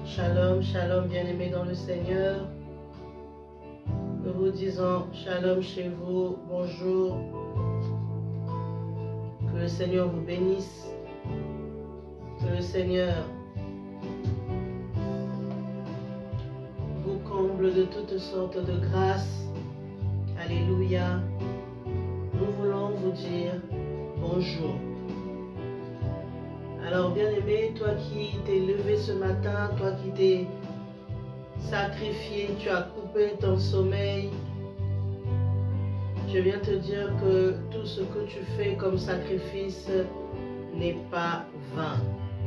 Shalom, shalom, bien-aimés dans le Seigneur. Nous vous disons shalom chez vous, bonjour. Que le Seigneur vous bénisse. Que le Seigneur vous comble de toutes sortes de grâces. Alléluia. Nous voulons vous dire bonjour. Alors bien-aimé, toi qui t'es levé ce matin, toi qui t'es sacrifié, tu as coupé ton sommeil, je viens te dire que tout ce que tu fais comme sacrifice n'est pas vain.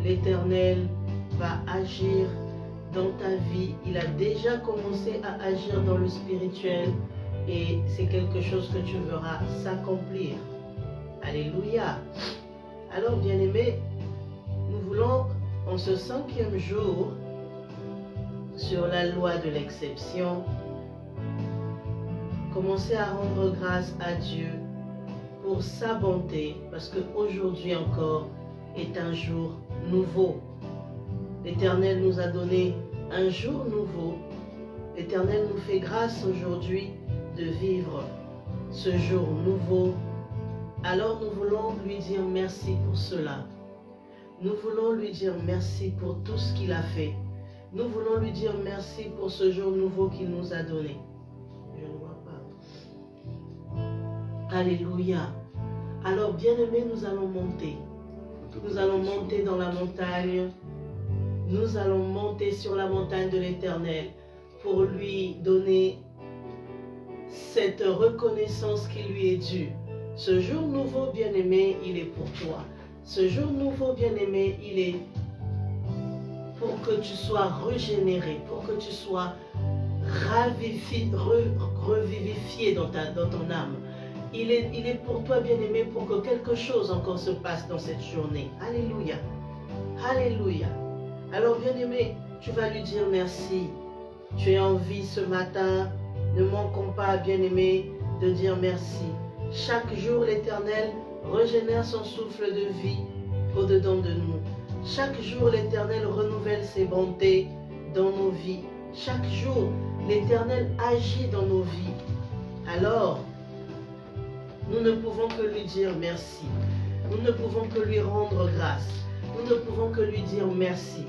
L'Éternel va agir dans ta vie. Il a déjà commencé à agir dans le spirituel et c'est quelque chose que tu verras s'accomplir. Alléluia. Alors bien-aimé, nous voulons, en ce 5e jour, sur la loi de l'exception, commencer à rendre grâce à Dieu pour sa bonté, parce qu'aujourd'hui encore est un jour nouveau. L'Éternel nous a donné un jour nouveau. L'Éternel nous fait grâce aujourd'hui de vivre ce jour nouveau. Alors nous voulons lui dire merci pour cela. Nous voulons lui dire merci pour tout ce qu'il a fait. Nous voulons lui dire merci pour ce jour nouveau qu'il nous a donné. Je ne vois pas. Alléluia. Alors, bien-aimés, nous allons monter. Nous allons monter dans la montagne. Nous allons monter sur la montagne de l'Éternel pour lui donner cette reconnaissance qui lui est due. Ce jour nouveau, bien-aimé, il est pour toi. Ce jour nouveau, bien-aimé, il est pour que tu sois régénéré, pour que tu sois revivifié dans ton âme. Il est pour toi, bien-aimé, pour que quelque chose encore se passe dans cette journée. Alléluia. Alléluia. Alors, bien-aimé, tu vas lui dire merci. Tu es en vie ce matin. Ne manquons pas, bien-aimé, de dire merci. Chaque jour, l'Éternel régénère son souffle de vie au-dedans de nous. Chaque jour, l'Éternel renouvelle ses bontés dans nos vies. Chaque jour, l'Éternel agit dans nos vies. Alors, nous ne pouvons que lui dire merci. Nous ne pouvons que lui rendre grâce. Nous ne pouvons que lui dire merci.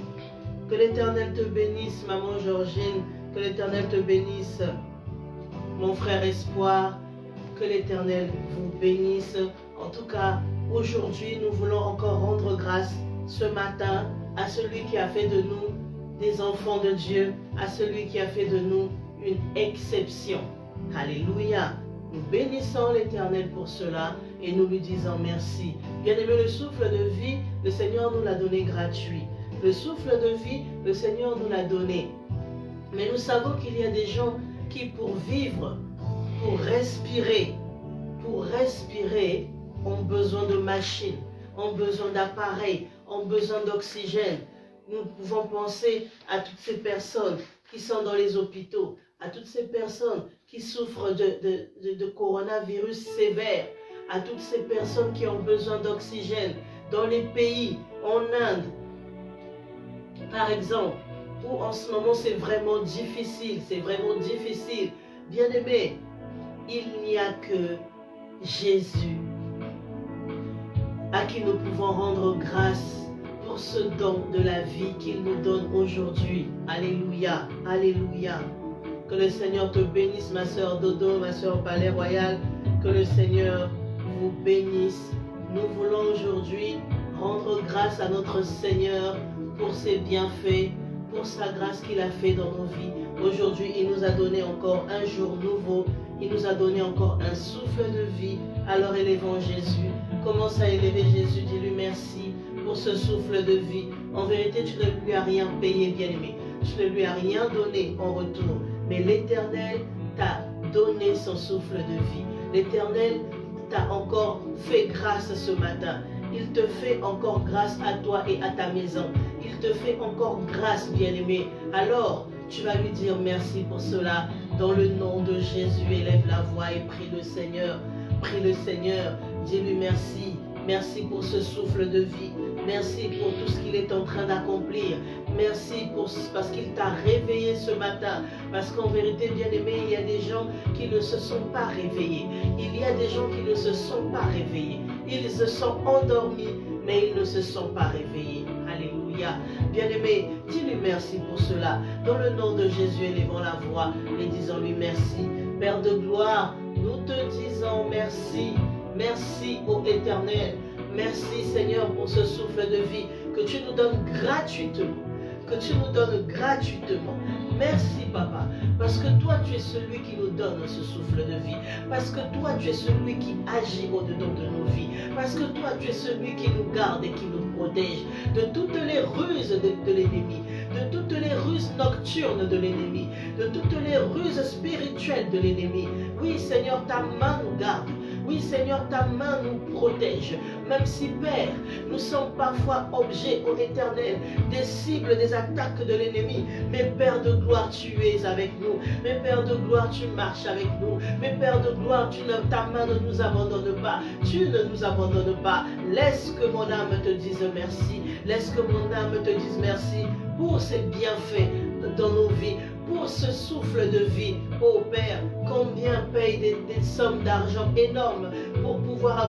Que l'Éternel te bénisse, maman Georgine. Que l'Éternel te bénisse, mon frère Espoir. Que l'Éternel vous bénisse. En tout cas, aujourd'hui, nous voulons encore rendre grâce ce matin à celui qui a fait de nous des enfants de Dieu, à celui qui a fait de nous une exception. Alléluia. Nous bénissons l'Éternel pour cela et nous lui disons merci. Bien-aimé, le souffle de vie, le Seigneur nous l'a donné gratuit. Le souffle de vie, le Seigneur nous l'a donné. Mais nous savons qu'il y a des gens qui, pour vivre, pour respirer, ont besoin de machines, ont besoin d'appareils, ont besoin d'oxygène. Nous pouvons penser à toutes ces personnes qui sont dans les hôpitaux, à toutes ces personnes qui souffrent de coronavirus sévère, à toutes ces personnes qui ont besoin d'oxygène dans les pays, en Inde, par exemple, où en ce moment c'est vraiment difficile, Bien-aimés, il n'y a que Jésus à qui nous pouvons rendre grâce pour ce don de la vie qu'il nous donne aujourd'hui. Alléluia, alléluia. Que le Seigneur te bénisse, ma soeur Dodo, ma soeur Palais Royal. Que le Seigneur vous bénisse. Nous voulons aujourd'hui rendre grâce à notre Seigneur pour ses bienfaits, pour sa grâce qu'il a fait dans nos vies. Aujourd'hui, il nous a donné encore un jour nouveau. Il nous a donné encore un souffle de vie. Alors élevons Jésus. Commence à élever Jésus. Dis-lui merci pour ce souffle de vie. En vérité, tu ne lui as rien payé, bien-aimé. Tu ne lui as rien donné en retour. Mais l'Éternel t'a donné son souffle de vie. L'Éternel t'a encore fait grâce ce matin. Il te fait encore grâce à toi et à ta maison. Il te fait encore grâce, bien-aimé. Alors, tu vas lui dire merci pour cela. Dans le nom de Jésus, élève la voix et prie le Seigneur. Prie le Seigneur. Dis-lui merci. Merci pour ce souffle de vie. Merci pour tout ce qu'il est en train d'accomplir. Merci parce qu'il t'a réveillé ce matin. Parce qu'en vérité, bien-aimé, il y a des gens qui ne se sont pas réveillés. Il y a des gens qui ne se sont pas réveillés. Ils se sont endormis, mais ils ne se sont pas réveillés. Alléluia. Bien-aimé, dis-lui merci pour cela. Dans le nom de Jésus, élevons la voix et disons-lui merci. Père de gloire, nous te disons merci. Merci, ô Éternel. Merci, Seigneur, pour ce souffle de vie que tu nous donnes gratuitement. Que tu nous donnes gratuitement. Merci, Papa, parce que toi, tu es celui qui nous donne ce souffle de vie. Parce que toi, tu es celui qui agit au-dedans de nos vies. Parce que toi, tu es celui qui nous garde et qui nous protège de toutes les ruses de l'ennemi, de toutes les ruses nocturnes de l'ennemi, de toutes les ruses spirituelles de l'ennemi. Oui, Seigneur, ta main nous garde. Oui, Seigneur, ta main nous protège. Même si, Père, nous sommes parfois objets, ô Éternel, des cibles, des attaques de l'ennemi. Mais Père de gloire, tu es avec nous. Mais Père de gloire, tu marches avec nous. Mais Père de gloire, ta main ne nous abandonne pas. Tu ne nous abandonnes pas. Laisse que mon âme te dise merci. Laisse que mon âme te dise merci pour ces bienfaits dans nos vies. Pour ce souffle de vie, ô Père, combien paye des sommes d'argent énormes pour pouvoir...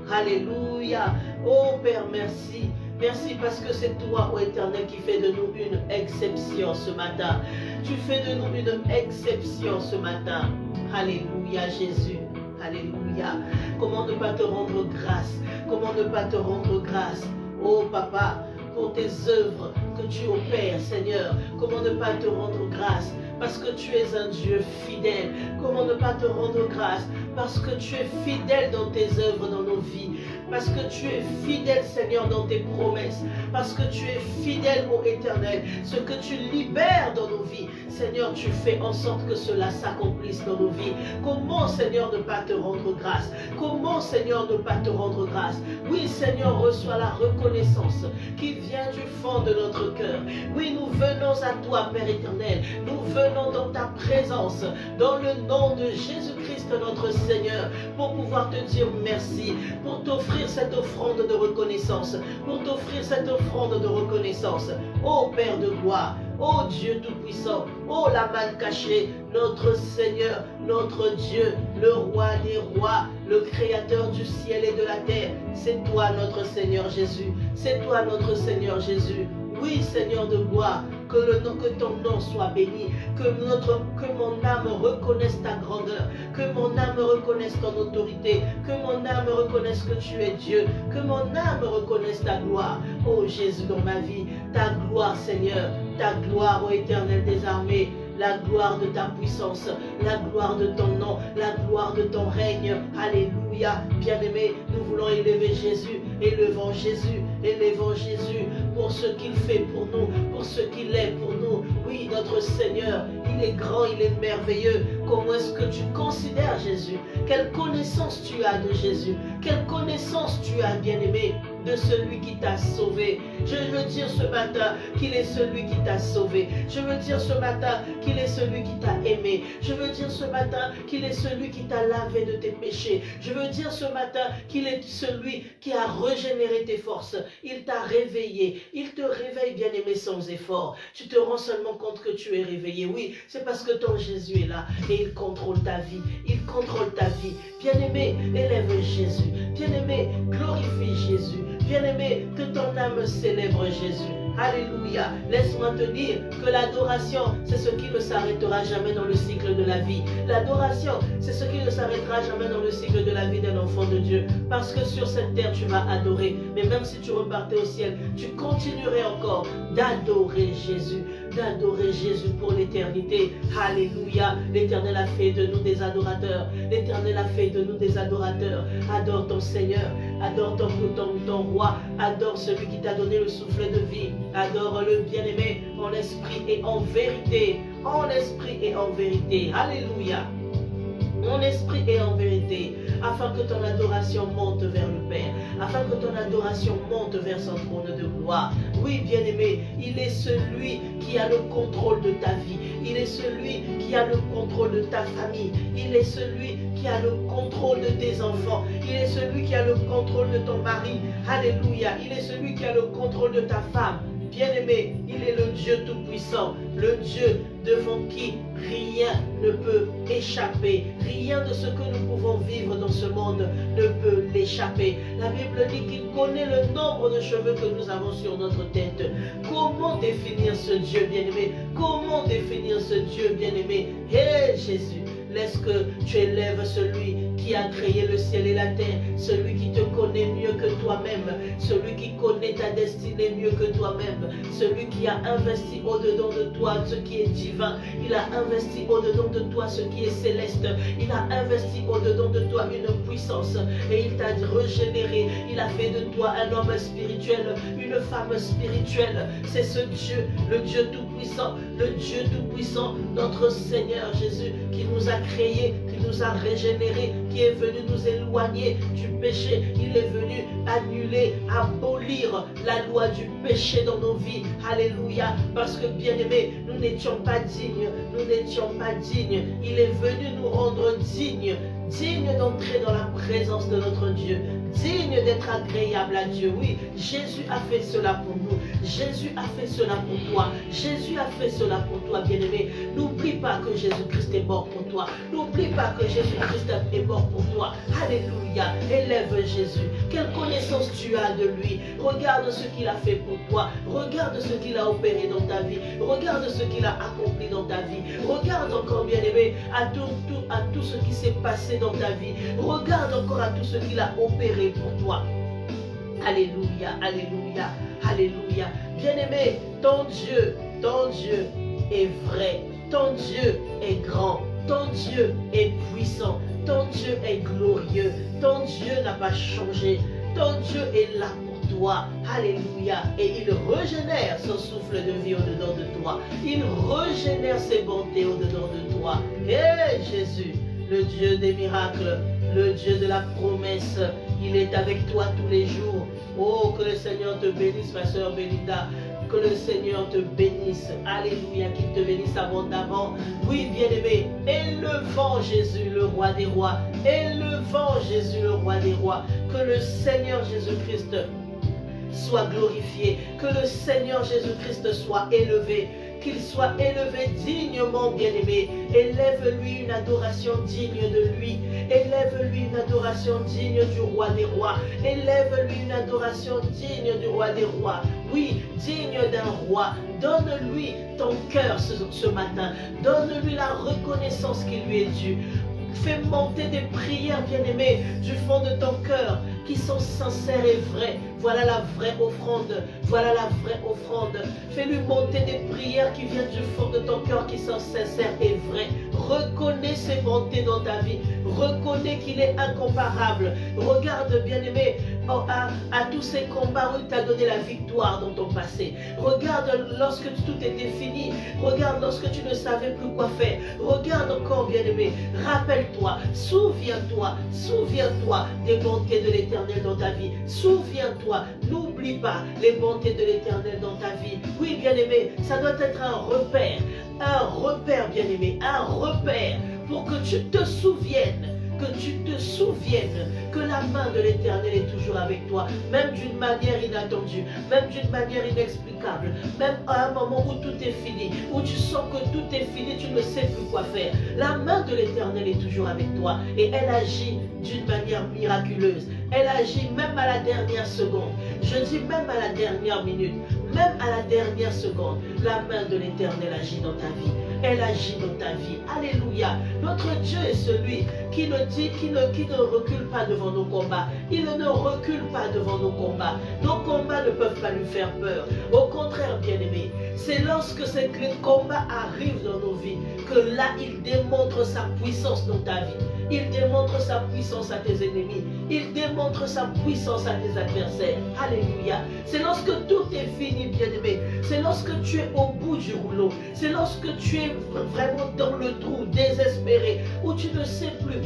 Alléluia. Oh Père, merci. Merci parce que c'est toi, ô Éternel, qui fais de nous une exception ce matin. Tu fais de nous une exception ce matin. Alléluia, Jésus. Alléluia. Comment ne pas te rendre grâce? Comment ne pas te rendre grâce? Oh Papa, pour tes œuvres que tu opères, Seigneur. Comment ne pas te rendre grâce? Parce que tu es un Dieu fidèle. Comment ne pas te rendre grâce? Parce que tu es fidèle dans tes œuvres, dans nos vies. Parce que tu es fidèle, Seigneur, dans tes promesses. Parce que tu es fidèle, ô Éternel. Ce que tu libères dans nos vies, Seigneur, tu fais en sorte que cela s'accomplisse dans nos vies. Comment, Seigneur, ne pas te rendre grâce? Comment, Seigneur, ne pas te rendre grâce? Oui, Seigneur, reçois la reconnaissance qui vient du fond de notre cœur. Oui, nous venons à toi, Père éternel. Nous venons dans ta présence, dans le nom de Jésus-Christ, notre Seigneur, pour pouvoir te dire merci, pour t'offrir cette offrande de reconnaissance, pour t'offrir cette offrande de reconnaissance. Ô Père de gloire, ô Dieu Tout-Puissant, ô la manne cachée, notre Seigneur, notre Dieu, le roi des rois, le créateur du ciel et de la terre. C'est toi notre Seigneur Jésus, c'est toi notre Seigneur Jésus. Oui, Seigneur de gloire, que ton nom soit béni, que mon âme reconnaisse ta grandeur, que mon âme reconnaisse ton autorité, que mon âme reconnaisse que tu es Dieu, que mon âme reconnaisse ta gloire. Oh Jésus, dans ma vie, ta gloire, Seigneur, ta gloire, ô Éternel des armées, la gloire de ta puissance, la gloire de ton nom, la gloire de ton règne. Alléluia. Bien-aimés, nous voulons élever Jésus, élevons Jésus, élevons Jésus pour ce qu'il fait pour nous, pour ce qu'il est pour nous. Oui, notre Seigneur, il est grand, il est merveilleux. Comment est-ce que tu considères Jésus? Quelle connaissance tu as de Jésus? Quelle connaissance tu as, bien-aimé, de celui qui t'a sauvé? Je veux dire ce matin qu'il est celui qui t'a sauvé. Je veux dire ce matin qu'il est celui qui t'a aimé. Je veux dire ce matin qu'il est celui qui t'a lavé de tes péchés. Je veux dire ce matin qu'il est celui qui a régénéré tes forces. Il t'a réveillé. Il te réveille, bien-aimé, sans effort. Tu te rends seulement compte que tu es réveillé. Oui, c'est parce que ton Jésus est là et il contrôle ta vie. Il contrôle ta vie. Bien-aimé, élève Jésus. Bien-aimé, glorifie Jésus. Bien-aimé, que ton âme célèbre Jésus. Alléluia. Laisse-moi te dire que l'adoration, c'est ce qui ne s'arrêtera jamais dans le cycle de la vie. L'adoration, c'est ce qui ne s'arrêtera jamais dans le cycle de la vie d'un enfant de Dieu. Parce que sur cette terre, tu vas adorer. Mais même si tu repartais au ciel, tu continuerais encore d'adorer Jésus. D'adorer Jésus pour l'éternité. Alléluia. L'Éternel a fait de nous des adorateurs. L'Éternel a fait de nous des adorateurs. Adore ton Seigneur. Adore ton roi. Adore celui qui t'a donné le souffle de vie. Adore le bien-aimé en esprit et en vérité. En esprit et en vérité. Alléluia. en esprit et en vérité, afin que ton adoration monte vers le Père, afin que ton adoration monte vers son trône de gloire. Oui, bien-aimé, il est celui qui a le contrôle de ta vie. Il est celui qui a le contrôle de ta famille. Il est celui qui a le contrôle de tes enfants. Il est celui qui a le contrôle de ton mari. Alléluia. Il est celui qui a le contrôle de ta femme. Bien-aimé, il est le Dieu Tout-Puissant, le Dieu devant qui rien ne peut échapper. Rien de ce que nous pouvons vivre dans ce monde ne peut l'échapper. La Bible dit qu'il connaît le nombre de cheveux que nous avons sur notre tête. Comment définir ce Dieu bien-aimé? Comment définir ce Dieu bien-aimé? Hé Jésus, laisse que tu élèves celui qui a créé le ciel et la terre, celui qui te connaît mieux que toi-même, celui qui connaît ta destinée mieux que toi-même, celui qui a investi au-dedans de toi ce qui est divin, il a investi au-dedans de toi ce qui est céleste, il a investi au-dedans de toi une puissance et il t'a régénéré, il a fait de toi un homme spirituel, une femme spirituelle. C'est ce Dieu, le Dieu Tout-Puissant, le Dieu Tout-Puissant, notre Seigneur Jésus, qui nous a créés, qui nous a régénérés, qui est venu nous éloigner du péché. Il est venu annuler, abolir la loi du péché dans nos vies. Alléluia. Parce que bien aimés, nous n'étions pas dignes. Nous n'étions pas dignes. Il est venu nous rendre dignes. Dignes d'entrer dans la présence de notre Dieu. Digne d'être agréable à Dieu. Oui, Jésus a fait cela pour nous. Jésus a fait cela pour toi. Jésus a fait cela pour toi, bien-aimé. N'oublie pas que Jésus-Christ est mort pour toi. N'oublie pas que Jésus-Christ est mort pour toi. Alléluia. Élève Jésus. Quelle connaissance tu as de lui. Regarde ce qu'il a fait pour toi. Regarde ce qu'il a opéré dans ta vie. Regarde ce qu'il a accompli dans ta vie. Regarde encore, bien-aimé, à tout ce qui s'est passé dans ta vie. Regarde encore à tout ce qu'il a opéré pour toi. Alléluia, alléluia, alléluia. Bien-aimé, ton Dieu est vrai. Ton Dieu est grand. Ton Dieu est puissant. Ton Dieu est glorieux. Ton Dieu n'a pas changé. Ton Dieu est là pour toi. Alléluia. Et il régénère son souffle de vie au-dedans de toi. Il régénère ses bontés au-dedans de toi. Hé Jésus, le Dieu des miracles, le Dieu de la promesse, il est avec toi tous les jours. Oh, que le Seigneur te bénisse, ma soeur Belinda. Que le Seigneur te bénisse. Alléluia, qu'il te bénisse abondamment. Oui, bien-aimé, élevons Jésus, le roi des rois. Élevons Jésus, le roi des rois. Que le Seigneur Jésus-Christ soit glorifié. Que le Seigneur Jésus-Christ soit élevé. Qu'il soit élevé dignement, bien-aimé. Élève-lui une adoration digne de lui. Élève-lui une adoration digne du roi des rois. Élève-lui une adoration digne du roi des rois. Oui, digne d'un roi. Donne-lui ton cœur ce matin. Donne-lui la reconnaissance qui lui est due. Fais monter des prières, bien-aimées, du fond de ton cœur, qui sont sincères et vraies. Voilà la vraie offrande. Voilà la vraie offrande. Fais-lui monter des prières qui viennent du fond de ton cœur, qui sont sincères et vraies. Reconnais ses bontés dans ta vie. Reconnais qu'il est incomparable. Regarde, bien-aimé, à tous ces combats où il t'a donné la victoire dans ton passé. Regarde lorsque tout était fini. Regarde lorsque tu ne savais plus quoi faire. Regarde encore, bien-aimé. Rappelle-toi, souviens-toi des bontés de l'Éternel dans ta vie. Souviens-toi, n'oublie pas les bontés de l'Éternel dans ta vie. Oui, bien-aimé, ça doit être un repère, bien-aimé, un repère pour que tu te souviennes. Que la main de l'Éternel est toujours avec toi, même d'une manière inattendue, même d'une manière inexplicable, même à un moment où tout est fini, où tu sens que tout est fini, tu ne sais plus quoi faire. La main de l'Éternel est toujours avec toi et elle agit d'une manière miraculeuse. Elle agit même à la dernière seconde. Je dis même à la dernière minute, même à la dernière seconde. La main de l'Éternel agit dans ta vie. Elle agit dans ta vie. Alléluia. Notre Dieu est celui qui ne recule pas devant nos combats. Il ne recule pas devant nos combats. Nos combats ne peuvent pas lui faire peur. Au contraire, bien-aimé, c'est lorsque ces combats arrivent dans nos vies que là, il démontre sa puissance dans ta vie. Il démontre sa puissance à tes ennemis. Il démontre sa puissance à tes adversaires. Alléluia. C'est lorsque tout est fini, bien-aimé. C'est lorsque tu es au bout du rouleau. C'est lorsque tu es vraiment dans le trou, désespéré. désespéré, où tu ne sais plus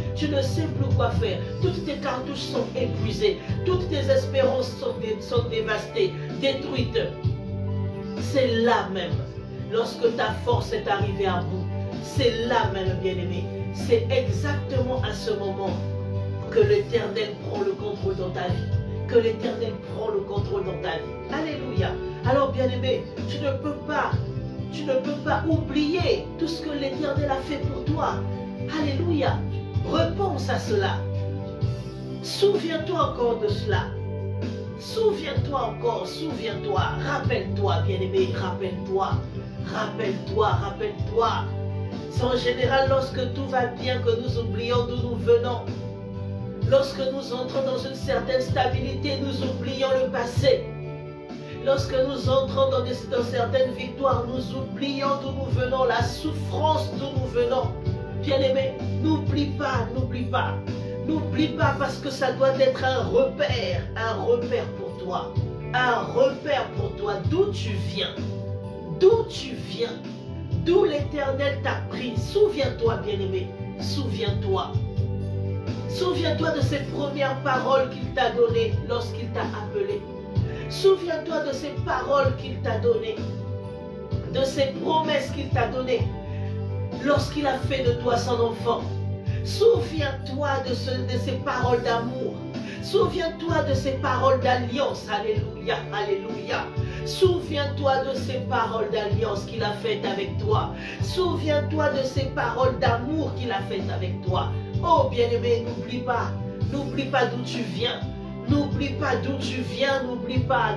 quoi faire. Toutes tes cartouches sont épuisées, toutes tes espérances sont dévastées, détruites. C'est là même, lorsque ta force est arrivée à bout, c'est là même, bien-aimé, c'est exactement à ce moment que l'Éternel prend le contrôle dans ta vie, que l'Éternel prend le contrôle dans ta vie. Alléluia. Alors, bien-aimé, tu ne peux pas oublier tout ce que l'Éternel a fait pour toi. Alléluia. Repense à cela. Souviens-toi encore de cela. Souviens-toi encore, souviens-toi, rappelle-toi, bien-aimé, rappelle-toi. C'est en général lorsque tout va bien que nous oublions d'où nous venons. Lorsque nous entrons dans une certaine stabilité, nous oublions le passé. Lorsque nous entrons dans certaines victoires, nous oublions d'où nous venons, la souffrance d'où nous venons. Bien-aimé, n'oublie pas. N'oublie pas parce que ça doit être un repère pour toi. Un repère pour toi, d'où tu viens, d'où l'Éternel t'a pris. Souviens-toi, bien-aimé, souviens-toi. Souviens-toi de ces premières paroles qu'il t'a données lorsqu'il t'a appelé. Souviens-toi de ces paroles qu'il t'a données, de ces promesses qu'il t'a données lorsqu'il a fait de toi son enfant. Souviens-toi de ces paroles d'amour. Souviens-toi de ces paroles d'alliance. Alléluia, alléluia. Souviens-toi de ces paroles d'alliance qu'il a faites avec toi. Souviens-toi de ces paroles d'amour qu'il a faites avec toi. Oh bien-aimé, n'oublie pas d'où tu viens. N'oublie pas d'où tu viens, n'oublie pas.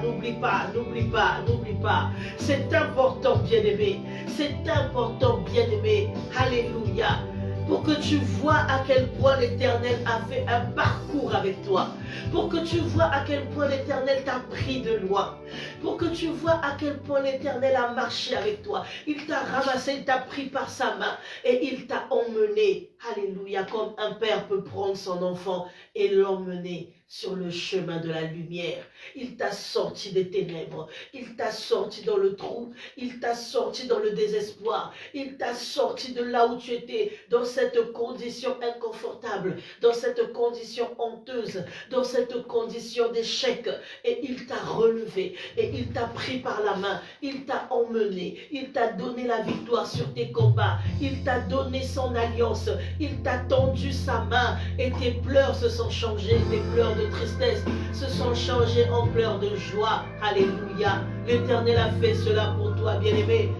C'est important, bien-aimé. C'est important, bien-aimé. Alléluia. Pour que tu vois à quel point l'Éternel a fait un parcours avec toi. Pour que tu vois à quel point l'Éternel t'a pris de loin. Pour que tu vois à quel point l'Éternel a marché avec toi. Il t'a ramassé, il t'a pris par sa main et il t'a emmené. Alléluia, comme un père peut prendre son enfant et l'emmener sur le chemin de la lumière. Il t'a sorti des ténèbres, il t'a sorti dans le trou, il t'a sorti dans le désespoir, il t'a sorti de là où tu étais, dans cette condition inconfortable, dans cette condition honteuse, dans cette condition d'échec, et il t'a relevé, et il t'a pris par la main, il t'a emmené, il t'a donné la victoire sur tes combats, il t'a donné son alliance, il t'a tendu sa main, et tes pleurs se sont changés, tes pleurs de tristesse se sont changés en pleurs de joie. Alléluia. L'Éternel a fait cela pour toi, bien-aimé.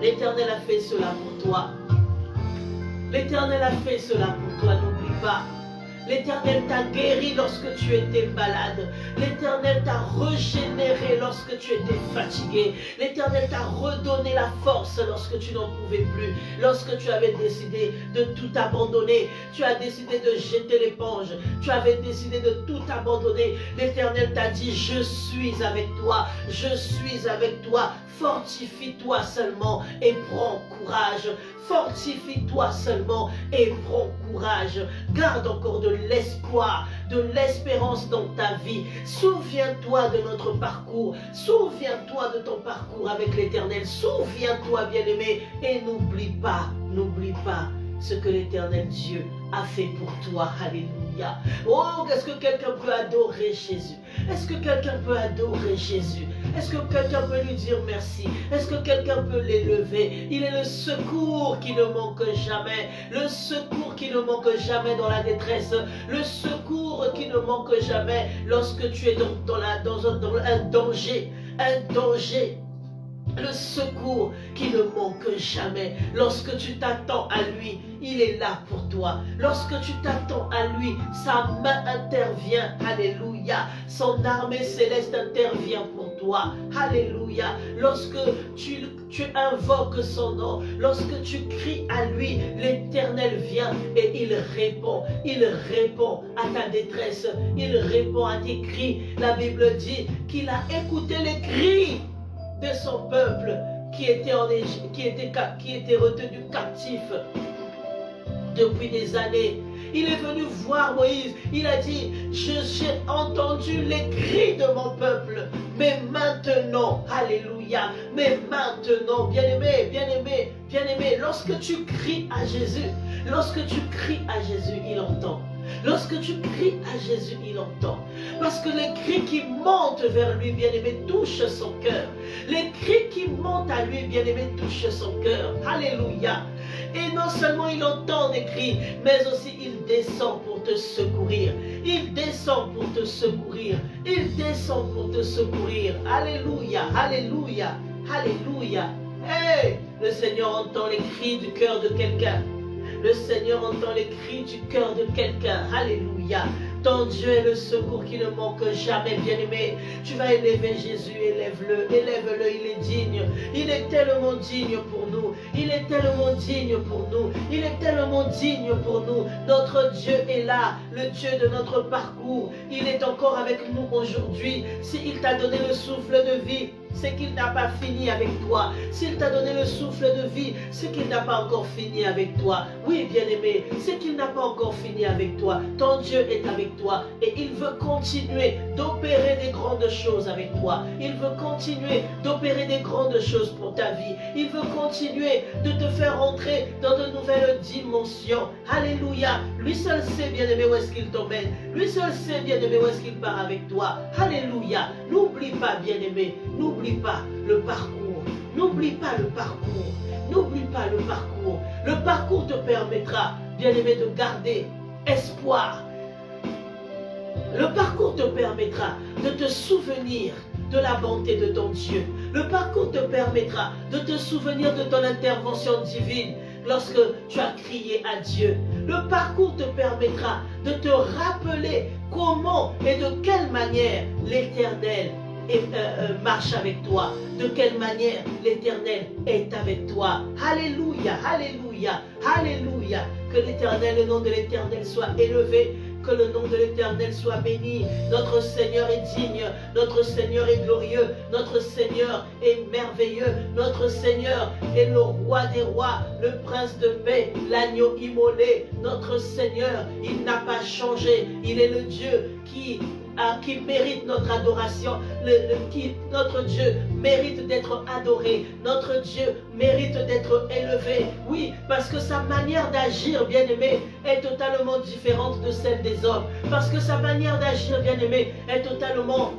L'Éternel a fait cela pour toi. L'Éternel a fait cela pour toi, n'oublie pas. L'Éternel t'a guéri lorsque tu étais malade. L'Éternel t'a régénéré lorsque tu étais fatigué. L'Éternel t'a redonné la force lorsque tu n'en pouvais plus. Lorsque tu avais décidé de tout abandonner. Tu as décidé de jeter l'éponge. Tu avais décidé de tout abandonner. L'Éternel t'a dit, je suis avec toi. Je suis avec toi. Fortifie-toi seulement et prends courage. Fortifie-toi seulement et prends courage. Garde encore de l'espoir, de l'espérance dans ta vie. Souviens-toi de notre parcours. Souviens-toi de ton parcours avec l'Éternel. Souviens-toi, bien-aimé, et n'oublie pas ce que l'Éternel Dieu a fait pour toi. Alléluia. Oh, est-ce que quelqu'un peut adorer Jésus? Est-ce que quelqu'un peut adorer Jésus? Est-ce que quelqu'un peut lui dire merci? Est-ce que quelqu'un peut l'élever? Il est le secours qui ne manque jamais. Le secours qui ne manque jamais dans la détresse. Le secours qui ne manque jamais lorsque tu es dans un danger. Un danger. Le secours qui ne manque jamais. Lorsque tu t'attends à lui, il est là pour toi. Lorsque tu t'attends à lui, sa main intervient. Alléluia. Son armée céleste intervient pour toi. Alléluia. Lorsque tu invoques son nom, lorsque tu cries à lui, l'Éternel vient et il répond. Il répond à ta détresse. Il répond à tes cris. La Bible dit qu'il a écouté les cris de son peuple qui était retenu captif depuis des années. Il est venu voir Moïse. Il a dit, j'ai entendu les cris de mon peuple. Mais maintenant, alléluia. Alléluia. Mais maintenant, bien-aimé, bien-aimé, bien-aimé, lorsque tu cries à Jésus, il entend. Lorsque tu cries à Jésus, il entend. Parce que les cris qui montent vers lui, bien-aimé, touchent son cœur. Les cris qui montent à lui, bien-aimé, touchent son cœur. Alléluia. Et non seulement il entend des cris, mais aussi il descend pour te secourir. Il descend pour te secourir. Il descend pour te secourir. Alléluia, alléluia, alléluia. Hey, le Seigneur entend les cris du cœur de quelqu'un. Le Seigneur entend les cris du cœur de quelqu'un. Alléluia. Ton Dieu est le secours qui ne manque jamais, bien-aimé. Tu vas élever Jésus, élève-le, élève-le, il est digne. Il est tellement digne pour nous. Il est tellement digne pour nous. Il est tellement digne pour nous. Notre Dieu est là, le Dieu de notre parcours. Il est encore avec nous aujourd'hui. S'il t'a donné le souffle de vie, c'est qu'il n'a pas fini avec toi. S'il t'a donné le souffle de vie, c'est qu'il n'a pas encore fini avec toi. Oui, bien-aimé, c'est qu'il n'a pas encore fini avec toi. Ton Dieu est avec toi et il veut continuer d'opérer des grandes choses avec toi. Il veut continuer d'opérer des grandes choses pour ta vie. Il veut continuer de te faire entrer dans de nouvelles dimensions. Alléluia. Lui seul sait, bien-aimé, où est-ce qu'il t'emmène. Lui seul sait, bien-aimé, où est-ce qu'il part avec toi. Alléluia. N'oublie pas, bien-aimé, n'oublie pas le parcours. N'oublie pas le parcours. N'oublie pas le parcours. Le parcours te permettra, bien-aimé, de garder espoir. Le parcours te permettra de te souvenir de la bonté de ton Dieu. Le parcours te permettra de te souvenir de ton intervention divine lorsque tu as crié à Dieu. Le parcours te permettra de te rappeler comment et de quelle manière l'Éternel marche avec toi. De quelle manière l'Éternel est avec toi. Alléluia, alléluia, alléluia. Que l'Éternel, le nom de l'Éternel soit élevé. Que le nom de l'Éternel soit béni. Notre Seigneur est digne. Notre Seigneur est glorieux. Notre Seigneur est merveilleux. Notre Seigneur est le roi des rois, le prince de paix, l'agneau immolé. Notre Seigneur, il n'a pas changé. Il est le Dieu qui mérite notre adoration. Notre Dieu mérite d'être adoré. Notre Dieu mérite d'être élevé. Oui, parce que sa manière d'agir, bien-aimé, est totalement différente de celle des hommes. Parce que sa manière d'agir, bien-aimé, est totalement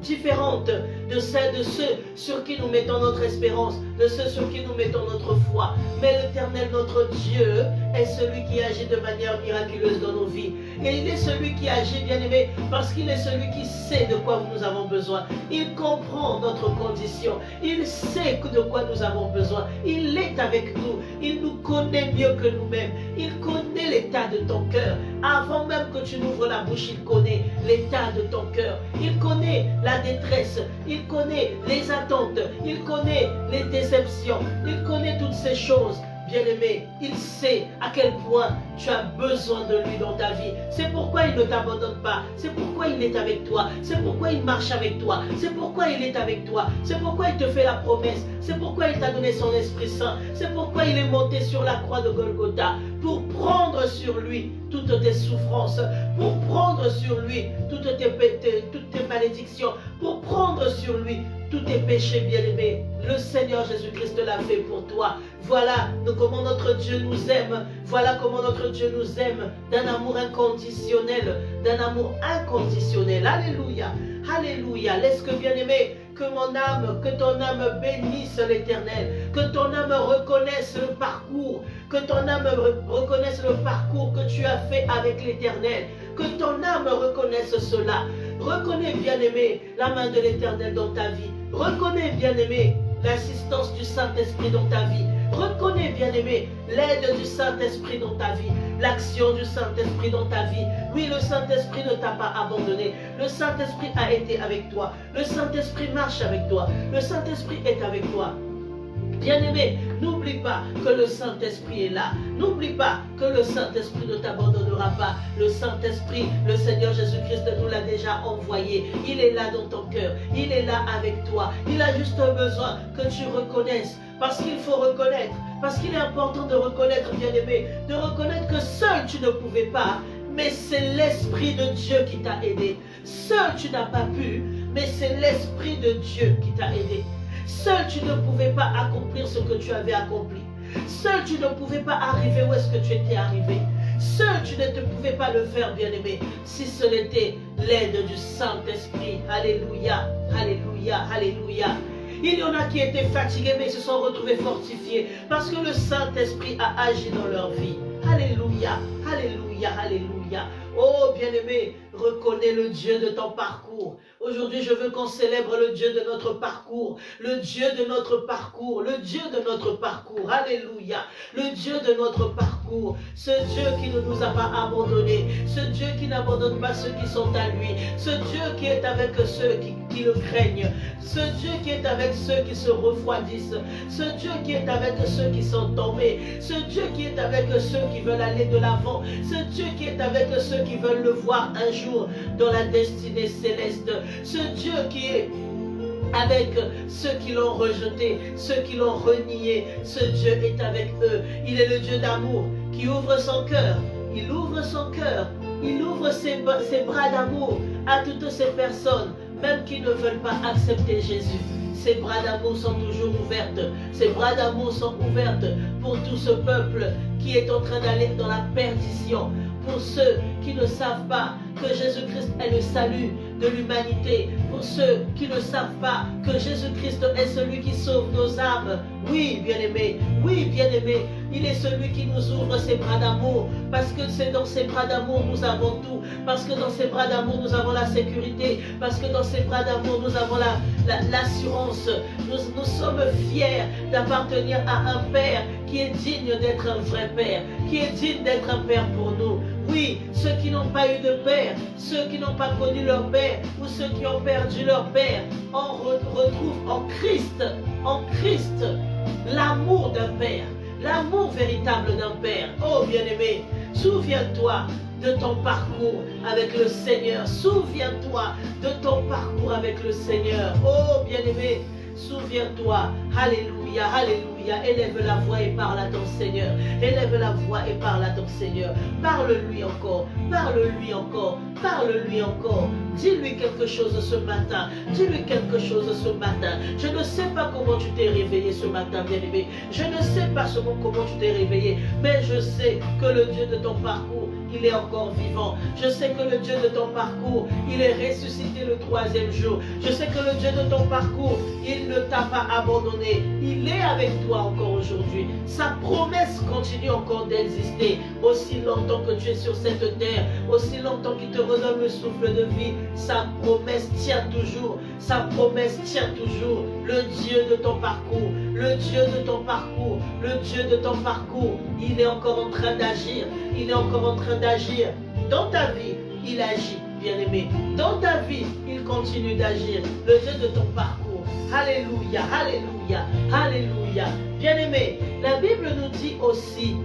différente de celle de ceux sur qui nous mettons notre espérance, de ceux sur qui nous mettons notre foi. Mais l'Éternel, notre Dieu, est celui qui agit de manière miraculeuse dans nos vies. Et il est celui qui agit, bien-aimé, parce qu'il est celui qui sait de quoi nous avons besoin. Il comprend notre condition. Il sait de quoi nous avons besoin. Il est avec nous. Il nous connaît mieux que nous-mêmes. Il connaît l'état de ton cœur. Avant même que tu n'ouvres la bouche, il connaît l'état de ton cœur. Il connaît la détresse. Il connaît les attentes. Il connaît les déceptions. Il connaît toutes ces choses. Bien-aimé, il sait à quel point tu as besoin de lui dans ta vie. C'est pourquoi il ne t'abandonne pas. C'est pourquoi il est avec toi. C'est pourquoi il marche avec toi. C'est pourquoi il est avec toi. C'est pourquoi il te fait la promesse. C'est pourquoi il t'a donné son Esprit Saint. C'est pourquoi il est monté sur la croix de Golgotha. Pour prendre sur lui toutes tes souffrances. Pour prendre sur lui toutes tes malédictions. Pour prendre sur lui tous tes péchés, bien-aimés. Le Seigneur Jésus-Christ l'a fait pour toi. Voilà comment notre Dieu nous aime. Voilà comment notre Dieu nous aime. D'un amour inconditionnel. D'un amour inconditionnel. Alléluia. Alléluia. Laisse que, bien-aimé, que ton âme bénisse l'Éternel. Que ton âme reconnaisse le parcours. Que ton âme reconnaisse le parcours que tu as fait avec l'Éternel. Que ton âme reconnaisse cela. Reconnais, bien-aimé, la main de l'Éternel dans ta vie. Reconnais, bien-aimé, l'assistance du Saint-Esprit dans ta vie. Reconnais, bien-aimé, l'aide du Saint-Esprit dans ta vie. L'action du Saint-Esprit dans ta vie. Oui, le Saint-Esprit ne t'a pas abandonné. Le Saint-Esprit a été avec toi. Le Saint-Esprit marche avec toi. Le Saint-Esprit est avec toi. Bien-aimé, n'oublie pas que le Saint-Esprit est là. N'oublie pas que le Saint-Esprit ne t'abandonnera pas. Le Saint-Esprit, le Seigneur Jésus-Christ nous l'a déjà envoyé. Il est là dans ton cœur. Il est là avec toi. Il a juste besoin que tu reconnaisses. Parce qu'il faut reconnaître. Parce qu'il est important de reconnaître, bien-aimé. De reconnaître que seul tu ne pouvais pas. Mais c'est l'Esprit de Dieu qui t'a aidé. Seul tu n'as pas pu. Mais c'est l'Esprit de Dieu qui t'a aidé. Seul, tu ne pouvais pas accomplir ce que tu avais accompli. Seul, tu ne pouvais pas arriver où est-ce que tu étais arrivé. Seul, tu ne te pouvais pas le faire, bien-aimé, si ce n'était l'aide du Saint-Esprit. Alléluia, alléluia, alléluia. Il y en a qui étaient fatigués, mais ils se sont retrouvés fortifiés parce que le Saint-Esprit a agi dans leur vie. Alléluia, alléluia, alléluia. Oh, bien-aimé, reconnais le Dieu de ton parcours. Aujourd'hui, je veux qu'on célèbre le Dieu de notre parcours. Le Dieu de notre parcours. Le Dieu de notre parcours. Alléluia. Le Dieu de notre parcours. Ce Dieu qui ne nous a pas abandonnés. Ce Dieu qui n'abandonne pas ceux qui sont à lui. Ce Dieu qui est avec ceux qui le craignent. Ce Dieu qui est avec ceux qui se refroidissent. Ce Dieu qui est avec ceux qui sont tombés. Ce Dieu qui est avec ceux qui veulent aller de l'avant. Ce Dieu qui est avec ceux qui veulent le voir un jour dans la destinée céleste. Ce Dieu qui est avec ceux qui l'ont rejeté, ceux qui l'ont renié. Ce Dieu est avec eux. Il est le Dieu d'amour qui ouvre son cœur. Il ouvre son cœur. Il ouvre ses bras d'amour à toutes ces personnes, même qui ne veulent pas accepter Jésus. Ses bras d'amour sont toujours ouverts. Ses bras d'amour sont ouverts pour tout ce peuple qui est en train d'aller dans la perdition. Pour ceux qui ne savent pas que Jésus-Christ est le salut de l'humanité. Pour ceux qui ne savent pas que Jésus-Christ est celui qui sauve nos âmes. Oui, bien-aimé, il est celui qui nous ouvre ses bras d'amour. Parce que c'est dans ses bras d'amour nous avons tout. Parce que dans ses bras d'amour nous avons la sécurité. Parce que dans ses bras d'amour nous avons l'assurance. Nous sommes fiers d'appartenir à un Père qui est digne d'être un vrai Père. Qui est digne d'être un Père pour nous. Oui, ceux qui n'ont pas eu de père, ceux qui n'ont pas connu leur père, ou ceux qui ont perdu leur père, on retrouve en Christ, l'amour d'un père, l'amour véritable d'un père. Oh bien-aimé, souviens-toi de ton parcours avec le Seigneur. Souviens-toi de ton parcours avec le Seigneur. Oh bien-aimé, souviens-toi. Alléluia, alléluia. Élève la voix et parle à ton Seigneur. Élève la voix et parle à ton Seigneur. Parle-lui encore. Parle-lui encore. Parle-lui encore. Dis-lui quelque chose ce matin. Dis-lui quelque chose ce matin. Je ne sais pas comment tu t'es réveillé ce matin, bien-aimé. Je ne sais pas comment tu t'es réveillé. Mais je sais que le Dieu de ton parcours, il est encore vivant. Je sais que le Dieu de ton parcours, il est ressuscité le 3e jour. Je sais que le Dieu de ton parcours, il ne t'a pas abandonné. Il est avec toi encore aujourd'hui. Sa promesse continue encore d'exister. Aussi longtemps que tu es sur cette terre, aussi longtemps qu'il te redonne le souffle de vie, sa promesse tient toujours. Sa promesse tient toujours. Le Dieu de ton parcours, le Dieu de ton parcours, le Dieu de ton parcours, il est encore en train d'agir. Il est encore en train d'agir. Dans ta vie, il agit, bien-aimé. Dans ta vie, il continue d'agir. Le Dieu de ton parcours. Alléluia, alléluia, alléluia. Bien-aimé, la Bible nous dit aussi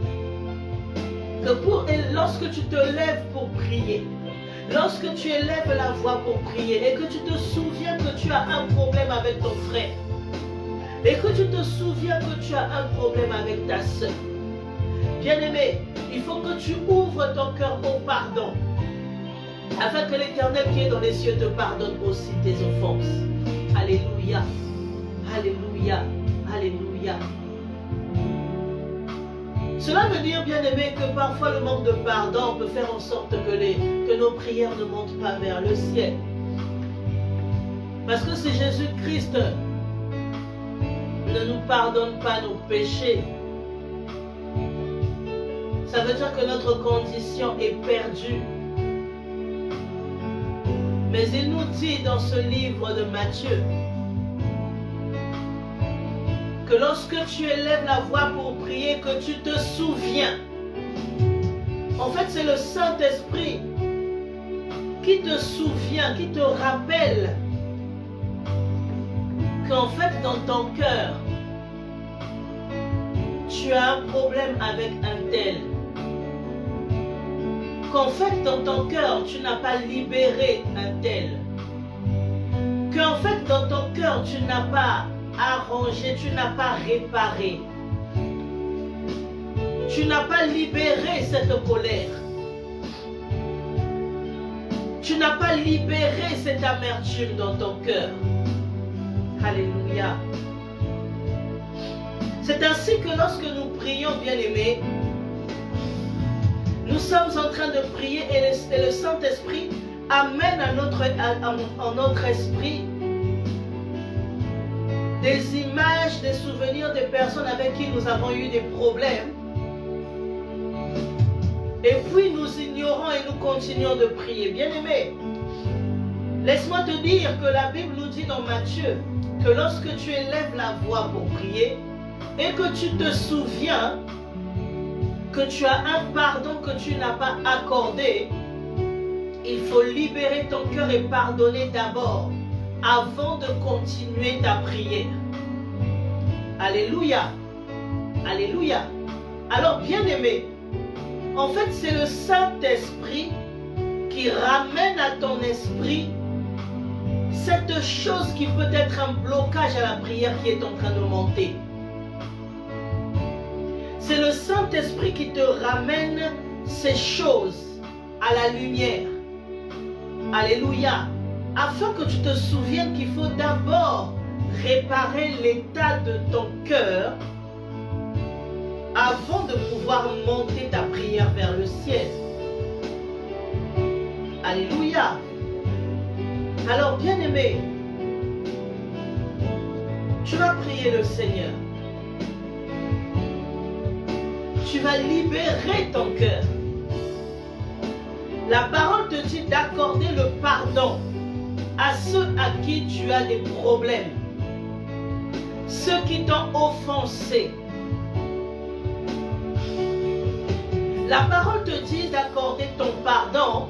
que lorsque tu te lèves pour prier, lorsque tu élèves la voix pour prier et que tu te souviens que tu as un problème avec ton frère, et que tu te souviens que tu as un problème avec ta soeur, bien-aimé, il faut que tu ouvres ton cœur au pardon, afin que l'Éternel qui est dans les cieux te pardonne aussi tes offenses. Alléluia, alléluia, alléluia. Cela veut dire, bien-aimé, que parfois le manque de pardon peut faire en sorte que nos prières ne montent pas vers le ciel. Parce que si Jésus-Christ ne nous pardonne pas nos péchés, ça veut dire que notre condition est perdue. Mais il nous dit dans ce livre de Matthieu que lorsque tu élèves la voix pour prier, que tu te souviens. En fait, c'est le Saint-Esprit qui te souvient, qui te rappelle qu'en fait, dans ton cœur, tu as un problème avec un tel. Qu'en fait, dans ton cœur, tu n'as pas libéré un tel. Qu'en fait, dans ton cœur, tu n'as pas arrangé, tu n'as pas réparé. Tu n'as pas libéré cette colère. Tu n'as pas libéré cette amertume dans ton cœur. Alléluia. C'est ainsi que lorsque nous prions, bien-aimés, nous sommes en train de prier et le Saint-Esprit amène en notre esprit des images, des souvenirs des personnes avec qui nous avons eu des problèmes. Et puis nous ignorons et nous continuons de prier. Bien-aimé, laisse-moi te dire que la Bible nous dit dans Matthieu que lorsque tu élèves la voix pour prier et que tu te souviens que tu as un pardon que tu n'as pas accordé, il faut libérer ton cœur et pardonner d'abord avant de continuer ta prière. Alléluia. Alléluia. Alors, bien-aimé, en fait, c'est le Saint-Esprit qui ramène à ton esprit cette chose qui peut être un blocage à la prière qui est en train de monter. C'est le Saint-Esprit qui te ramène ces choses à la lumière. Alléluia. Afin que tu te souviennes qu'il faut d'abord réparer l'état de ton cœur avant de pouvoir monter ta prière vers le ciel. Alléluia. Alors, bien-aimé, tu vas prier le Seigneur. Tu vas libérer ton cœur. La parole te dit d'accorder le pardon à ceux à qui tu as des problèmes, ceux qui t'ont offensé. La parole te dit d'accorder ton pardon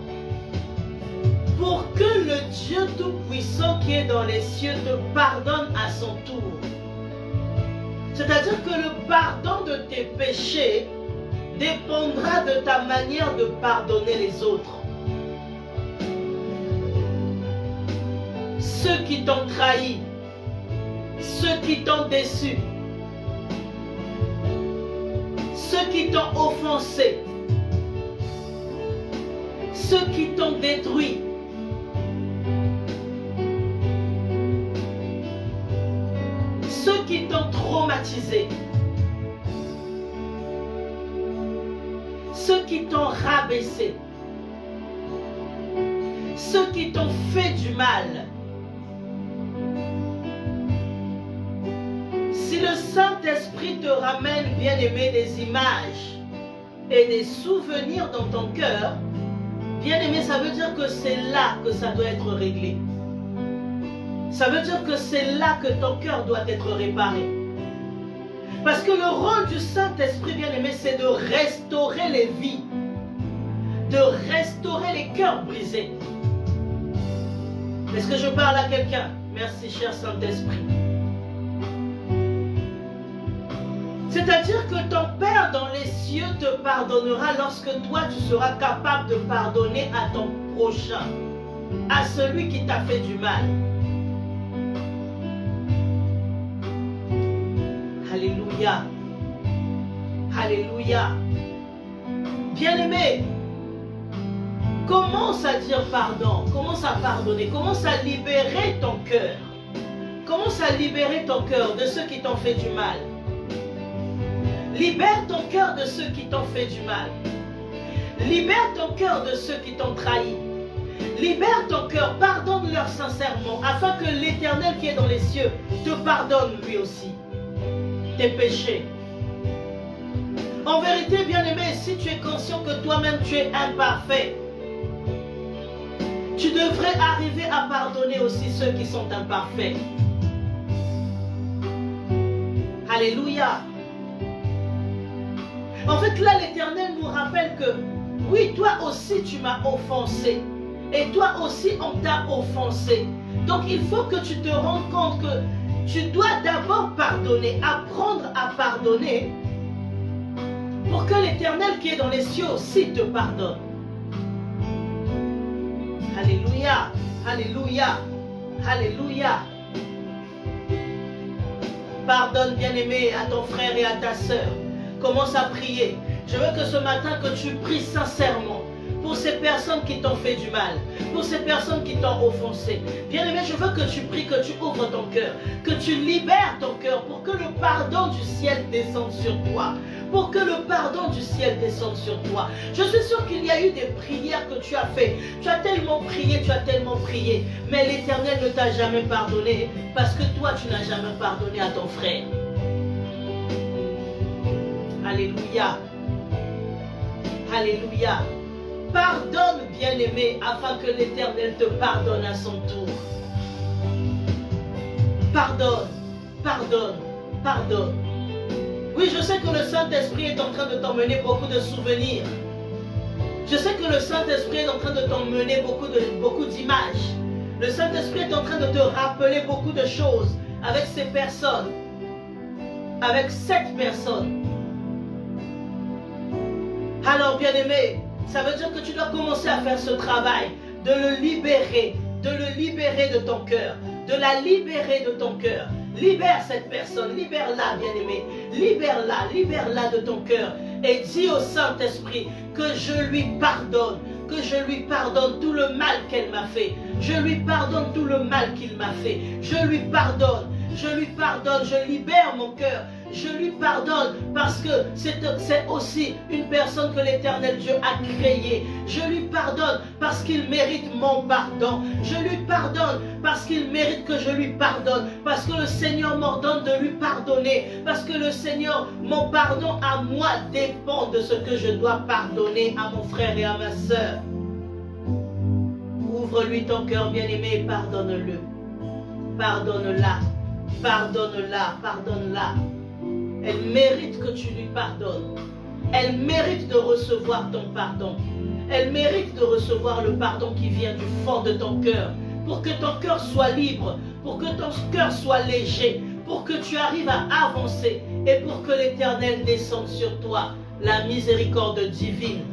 pour que le Dieu Tout-Puissant qui est dans les cieux te pardonne à son tour. C'est-à-dire que le pardon de tes péchés dépendra de ta manière de pardonner les autres. Ceux qui t'ont trahi, ceux qui t'ont déçu, ceux qui t'ont offensé, ceux qui t'ont détruit, ceux qui t'ont traumatisé, ceux qui t'ont rabaissé, ceux qui t'ont fait du mal. Si le Saint-Esprit te ramène, bien-aimé, des images et des souvenirs dans ton cœur, bien-aimé, ça veut dire que c'est là que ça doit être réglé. Ça veut dire que c'est là que ton cœur doit être réparé. Parce que le rôle du Saint-Esprit, bien-aimé, c'est de restaurer les vies, de restaurer les cœurs brisés. Est-ce que je parle à quelqu'un? Merci, cher Saint-Esprit. C'est-à-dire que ton Père dans les cieux te pardonnera lorsque toi tu seras capable de pardonner à ton prochain, à celui qui t'a fait du mal. Alléluia. Alléluia. Bien-aimé, commence à dire pardon, commence à pardonner, commence à libérer ton cœur. Commence à libérer ton cœur de ceux qui t'ont fait du mal. Libère ton cœur de ceux qui t'ont fait du mal. Libère ton cœur de ceux qui t'ont trahi. Libère ton cœur, pardonne-leur sincèrement, afin que l'Éternel qui est dans les cieux te pardonne lui aussi tes péchés. En vérité, bien-aimé, si tu es conscient que toi-même tu es imparfait, tu devrais arriver à pardonner aussi ceux qui sont imparfaits. Alléluia. En fait, là, l'Éternel nous rappelle que, oui, toi aussi, tu m'as offensé. Et toi aussi, on t'a offensé. Donc, il faut que tu te rendes compte que tu dois d'abord pardonner, apprendre à pardonner, pour que l'Éternel qui est dans les cieux aussi te pardonne. Alléluia, alléluia, alléluia. Pardonne, bien-aimé, à ton frère et à ta sœur. Commence à prier. Je veux que ce matin que tu pries sincèrement pour pour ces personnes qui t'ont fait du mal, pour ces personnes qui t'ont offensé. Bien-aimé, je veux que tu pries, que tu ouvres ton cœur, que tu libères ton cœur pour que le pardon du ciel descende sur toi. Pour que le pardon du ciel descende sur toi. Je suis sûr qu'il y a eu des prières que tu as faites. Tu as tellement prié, mais l'Éternel ne t'a jamais pardonné parce que toi, tu n'as jamais pardonné à ton frère. Alléluia. Alléluia. Pardonne, bien-aimé, afin que l'Éternel te pardonne à son tour. Pardonne, pardonne, pardonne. Oui, je sais que le Saint-Esprit est en train de t'emmener beaucoup de souvenirs. Je sais que le Saint-Esprit est en train de t'emmener beaucoup d'images. Le Saint-Esprit est en train de te rappeler beaucoup de choses avec ces personnes. Avec cette personne. Alors, bien-aimé, ça veut dire que tu dois commencer à faire ce travail de le libérer de ton cœur, de la libérer de ton cœur. Libère cette personne, libère-la, bien-aimé, libère-la de ton cœur et dis au Saint-Esprit que je lui pardonne tout le mal qu'elle m'a fait. Je lui pardonne tout le mal qu'il m'a fait. Je lui pardonne, je libère mon cœur. Je lui pardonne parce que c'est aussi une personne que l'Éternel Dieu a créée. Je lui pardonne parce qu'il mérite mon pardon. Je lui pardonne parce qu'il mérite que je lui pardonne. Parce que le Seigneur m'ordonne de lui pardonner. Parce que le Seigneur, mon pardon à moi dépend de ce que je dois pardonner à mon frère et à ma soeur. Ouvre-lui ton cœur, bien-aimé, et pardonne-le. Pardonne-la. Pardonne-la. Pardonne-la. Elle mérite que tu lui pardonnes. Elle mérite de recevoir ton pardon. Elle mérite de recevoir le pardon qui vient du fond de ton cœur. Pour que ton cœur soit libre, pour que ton cœur soit léger, pour que tu arrives à avancer et pour que l'Éternel descende sur toi. La miséricorde divine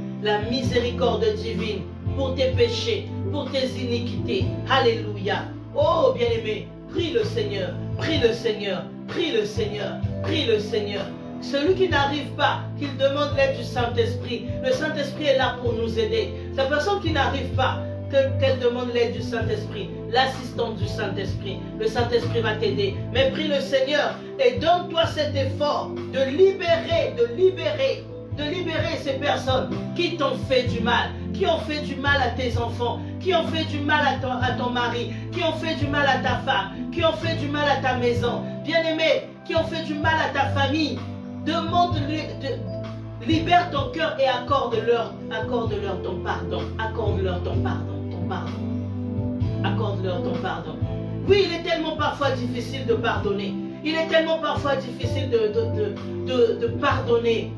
pour tes péchés, pour tes iniquités. Alléluia. Oh bien-aimé, prie le Seigneur, prie le Seigneur, prie le Seigneur, prie le Seigneur. Celui qui n'arrive pas, qu'il demande l'aide du Saint-Esprit. Le Saint-Esprit est là pour nous aider. La personne qui n'arrive pas, qu'elle demande l'aide du Saint-Esprit, l'assistance du Saint-Esprit. Le Saint-Esprit va t'aider. Mais prie le Seigneur et donne-toi cet effort de libérer ces personnes qui t'ont fait du mal, qui ont fait du mal à tes enfants, qui ont fait du mal à ton mari, qui ont fait du mal à ta femme, qui ont fait du mal à ta maison, bien-aimé, qui ont fait du mal à ta famille. Libère ton cœur et accorde-leur ton pardon. Accorde-leur ton pardon. Accorde-leur ton pardon. Oui, il est tellement parfois difficile de pardonner. Il est tellement parfois difficile de pardonner.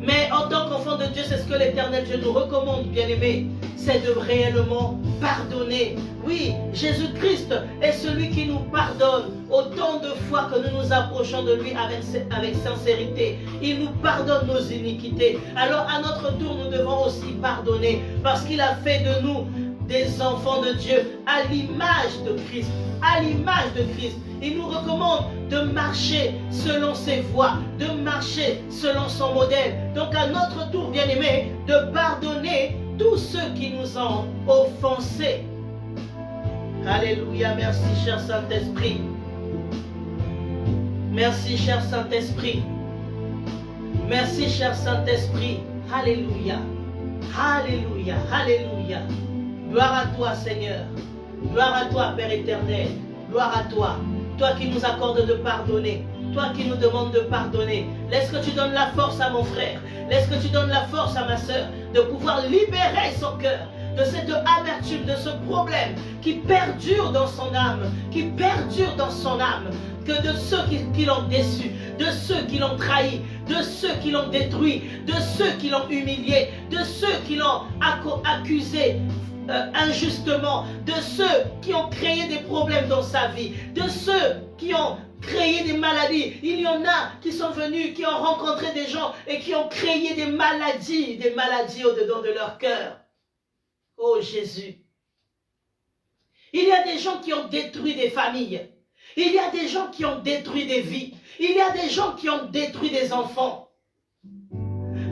Mais en tant qu'enfant de Dieu, c'est ce que l'Éternel Dieu nous recommande, bien-aimés. C'est de réellement pardonner. Oui, Jésus-Christ est celui qui nous pardonne autant de fois que nous nous approchons de lui avec sincérité. Il nous pardonne nos iniquités. Alors à notre tour, nous devons aussi pardonner parce qu'il a fait de nous des enfants de Dieu à l'image de Christ. À l'image de Christ. Il nous recommande de marcher selon ses voies, de marcher selon son modèle. Donc à notre tour, bien-aimés, de pardonner tous ceux qui nous ont offensés. Alléluia, merci cher Saint-Esprit. Merci cher Saint-Esprit. Merci cher Saint-Esprit. Alléluia. Alléluia. Alléluia. Gloire à toi Seigneur. Gloire à toi Père éternel. Gloire à toi. Toi qui nous accordes de pardonner. Toi qui nous demandes de pardonner. Laisse que tu donnes la force à mon frère. Laisse que tu donnes la force à ma soeur de pouvoir libérer son cœur de cette amertume, de ce problème qui perdure dans son âme, que de ceux qui l'ont déçu, de ceux qui l'ont trahi, de ceux qui l'ont détruit, de ceux qui l'ont humilié, de ceux qui l'ont accusé injustement, de ceux qui ont créé des problèmes dans sa vie, de ceux qui ont créé des maladies. Il y en a qui sont venus, qui ont rencontré des gens et qui ont créé des maladies au-dedans de leur cœur. Oh Jésus. Il y a des gens qui ont détruit des familles. Il y a des gens qui ont détruit des vies. Il y a des gens qui ont détruit des enfants.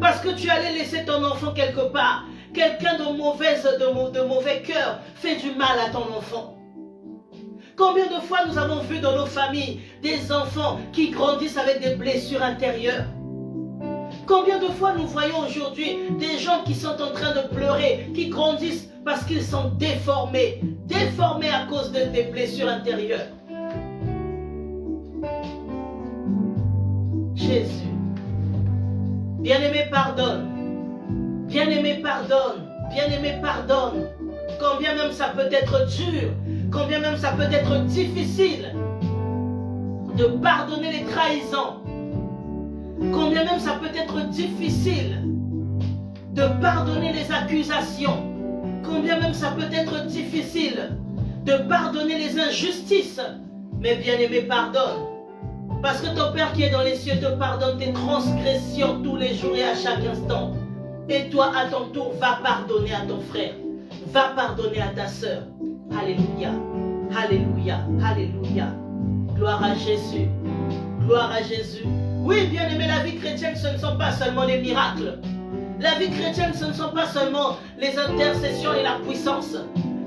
parce que tu allais laisser ton enfant quelque part. Quelqu'un de mauvais cœur fait du mal à ton enfant. Combien de fois nous avons vu dans nos familles des enfants qui grandissent avec des blessures intérieures? Combien de fois nous voyons aujourd'hui des gens qui sont en train de pleurer, qui grandissent parce qu'ils sont déformés à cause des blessures intérieures? Jésus, bien-aimé, pardonne. Bien-aimé, pardonne. Bien-aimé, pardonne. Combien même ça peut être dur, combien même ça peut être difficile de pardonner les trahisons. Combien même ça peut être difficile de pardonner les accusations. Combien même ça peut être difficile de pardonner les injustices. Mais bien-aimé, pardonne. Parce que ton Père qui est dans les cieux te pardonne tes transgressions tous les jours et à chaque instant. Et toi, à ton tour, va pardonner à ton frère. Va pardonner à ta sœur. Alléluia. Alléluia. Alléluia. Gloire à Jésus. Gloire à Jésus. Oui, bien-aimé, la vie chrétienne, ce ne sont pas seulement les miracles. La vie chrétienne, ce ne sont pas seulement les intercessions et la puissance.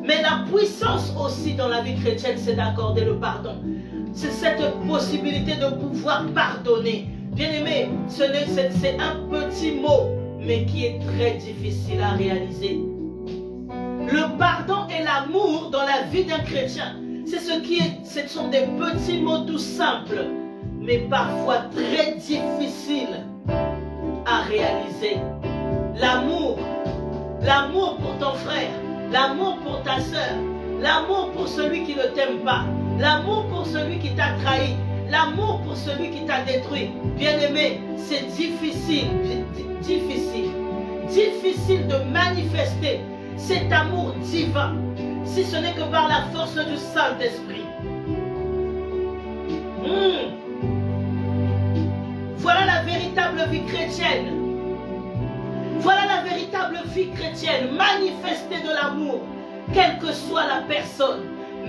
Mais la puissance aussi dans la vie chrétienne, c'est d'accorder le pardon. C'est cette possibilité de pouvoir pardonner. Bien-aimé, c'est un petit mot, mais qui est très difficile à réaliser. Le pardon et l'amour dans la vie d'un chrétien, ce sont des petits mots tout simples, mais parfois très difficiles à réaliser. L'amour pour ton frère, l'amour pour ta sœur, l'amour pour celui qui ne t'aime pas, l'amour pour celui qui t'a trahi, l'amour pour celui qui t'a détruit. Bien-aimé, c'est difficile de manifester cet amour divin, si ce n'est que par la force du Saint-Esprit. Voilà la véritable vie chrétienne. Voilà la véritable vie chrétienne. Manifester de l'amour, quelle que soit la personne.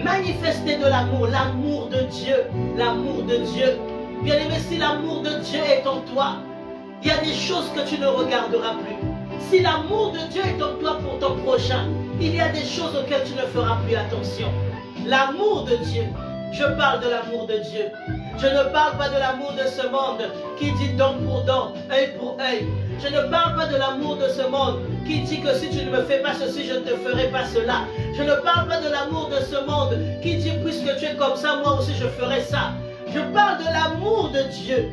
Manifester de l'amour, l'amour de Dieu. L'amour de Dieu. Bien aimé, si l'amour de Dieu est en toi, il y a des choses que tu ne regarderas plus. Si l'amour de Dieu est en toi pour ton prochain, il y a des choses auxquelles tu ne feras plus attention. L'amour de Dieu. Je parle de l'amour de Dieu. Je ne parle pas de l'amour de ce monde qui dit dent pour dent, œil pour œil. Je ne parle pas de l'amour de ce monde qui dit que si tu ne me fais pas ceci, je ne te ferai pas cela. Je ne parle pas de l'amour de ce monde qui dit puisque tu es comme ça, moi aussi je ferai ça. Je parle de l'amour de Dieu.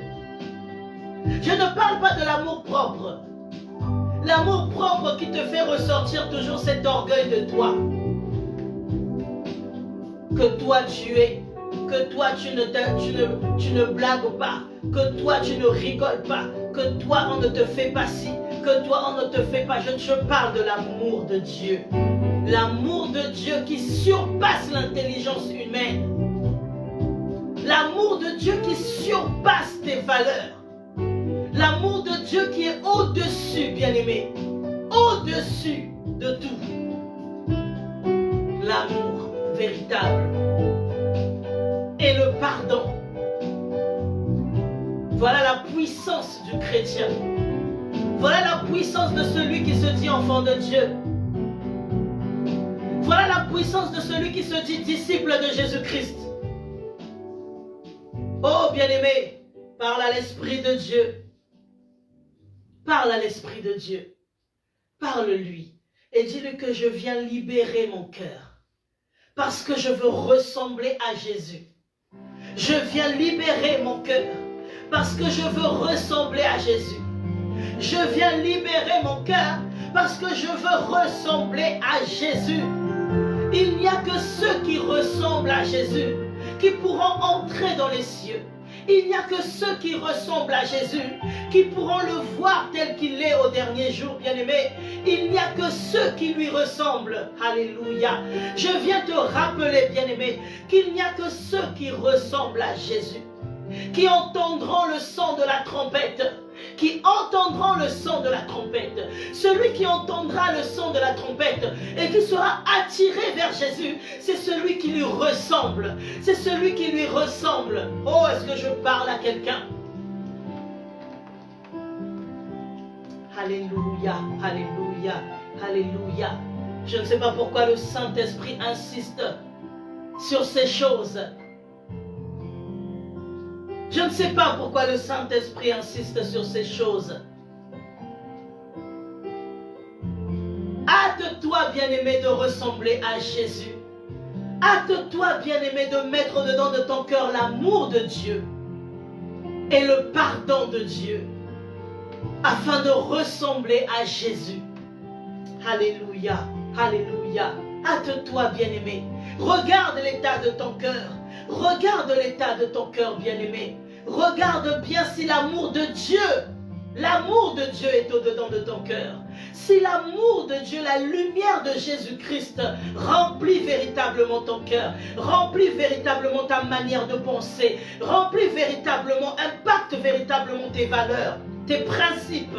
Je ne parle pas de l'amour propre. L'amour propre qui te fait ressortir toujours cet orgueil de toi. Que toi tu es. Que toi tu ne blagues pas, que toi tu ne rigoles pas, que toi on ne te fait pas ci, que toi on ne te fait pas. Je parle de l'amour de Dieu. L'amour de Dieu qui surpasse l'intelligence humaine. L'amour de Dieu qui surpasse tes valeurs. L'amour de Dieu qui est au-dessus, bien-aimé. Au-dessus de tout. L'amour véritable. Et le pardon. Voilà la puissance du chrétien. Voilà la puissance de celui qui se dit enfant de Dieu. Voilà la puissance de celui qui se dit disciple de Jésus-Christ. Oh bien-aimé, parle à l'Esprit de Dieu. Parle à l'Esprit de Dieu. Parle-lui et dis-lui que je viens libérer mon cœur. Parce que je veux ressembler à Jésus. Je viens libérer mon cœur parce que je veux ressembler à Jésus. Je viens libérer mon cœur parce que je veux ressembler à Jésus. Il n'y a que ceux qui ressemblent à Jésus qui pourront entrer dans les cieux. Il n'y a que ceux qui ressemblent à Jésus qui pourront le voir tel qu'il est au dernier jour, bien-aimé. Il n'y a que ceux qui lui ressemblent. Alléluia. Je viens te rappeler, bien-aimé, qu'il n'y a que ceux qui ressemblent à Jésus, qui entendront le son de la trompette, qui entendront le son de la trompette. Celui qui entendra le son de la trompette et qui sera attiré vers Jésus, c'est celui qui lui ressemble. C'est celui qui lui ressemble. Oh, est-ce que je parle à quelqu'un? Alléluia, alléluia, alléluia. Je ne sais pas pourquoi le Saint-Esprit insiste sur ces choses. Je ne sais pas pourquoi le Saint-Esprit insiste sur ces choses. Hâte-toi, bien-aimé, de ressembler à Jésus. Hâte-toi, bien-aimé, de mettre au-dedans de ton cœur l'amour de Dieu et le pardon de Dieu, afin de ressembler à Jésus. Alléluia, alléluia. Hâte-toi, bien-aimé. Regarde l'état de ton cœur. Regarde l'état de ton cœur, bien-aimé. Regarde bien si l'amour de Dieu est au-dedans de ton cœur. Si l'amour de Dieu, la lumière de Jésus-Christ remplit véritablement ton cœur, remplit véritablement ta manière de penser, remplit véritablement, impacte véritablement tes valeurs, tes principes,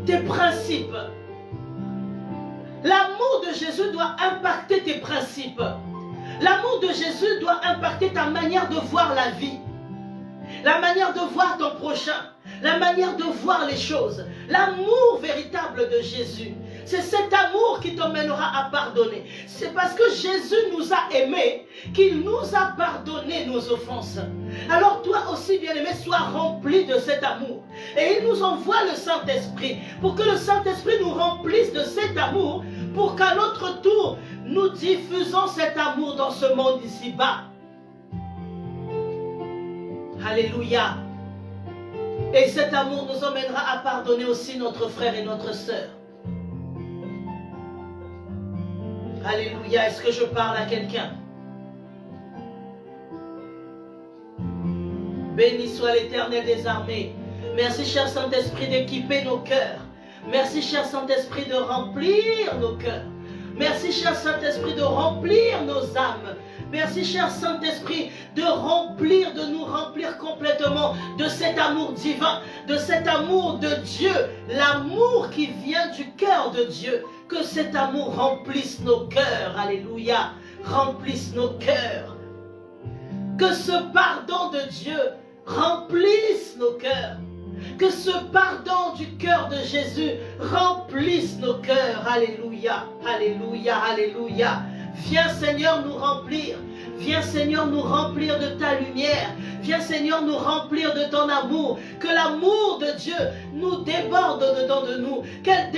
tes principes. L'amour de Jésus doit impacter tes principes. L'amour de Jésus doit impacter ta manière de voir la vie, la manière de voir ton prochain, la manière de voir les choses. L'amour véritable de Jésus, c'est cet amour qui t'emmènera à pardonner. C'est parce que Jésus nous a aimés qu'il nous a pardonné nos offenses. Alors toi aussi, bien-aimé, sois rempli de cet amour. Et il nous envoie le Saint-Esprit pour que le Saint-Esprit nous remplisse de cet amour, pour qu'à notre tour, nous diffusons cet amour dans ce monde ici-bas. Alléluia. Et cet amour nous emmènera à pardonner aussi notre frère et notre sœur. Alléluia. Est-ce que je parle à quelqu'un? Béni soit l'Éternel des armées. Merci, cher Saint-Esprit, d'équiper nos cœurs. Merci, cher Saint-Esprit, de remplir nos cœurs. Merci, cher Saint-Esprit, de remplir nos âmes. Merci, cher Saint-Esprit, de nous remplir complètement de cet amour divin, de cet amour de Dieu, l'amour qui vient du cœur de Dieu. Que cet amour remplisse nos cœurs, alléluia, remplisse nos cœurs. Que ce pardon de Dieu remplisse nos cœurs. Que ce pardon du cœur de Jésus remplisse nos cœurs, alléluia, alléluia, alléluia. Viens, Seigneur, nous remplir. Viens, Seigneur, nous remplir de ta lumière. Viens, Seigneur, nous remplir de ton amour. Que l'amour de Dieu nous déborde au-dedans de nous. Qu'il